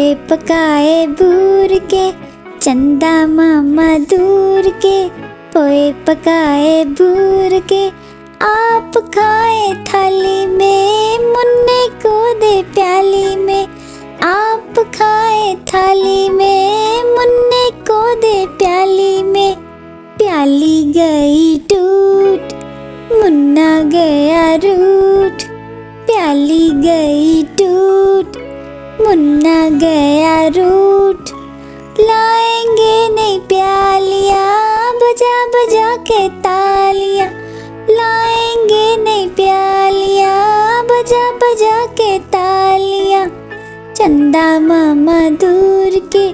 पोए पकाए बूर के, चंदा मामा दूर के। पोए पकाए बूर के, आप खाए थाली में, मुन्ने को दे प्याली में। आप खाए थाली में, मुन्ने को दे प्याली में। प्याली गई टूट, मुन्ना गया रूठ। प्याली गई टूट, मुन्ना गया रूठ। लाएंगे नहीं प्यालियाँ, बजा बजा के तालियाँ। लाएंगे नहीं प्यालियाँ, बजा बजा के तालियाँ। चंदा मामा दूर के,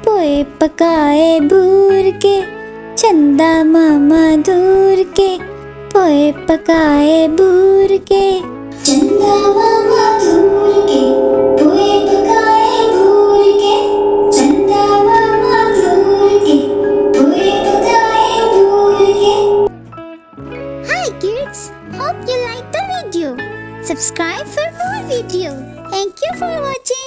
पोए पकाए बूर के। चंदा मामा दूर के, पोए पकाए बूर के। चंदा मामा दूर के, पोए पकाए बूर के। चंदा मामा दूर के, पोए पकाए बूर के। Hi kids, hope you like the video. Subscribe for more video. Thank you for watching.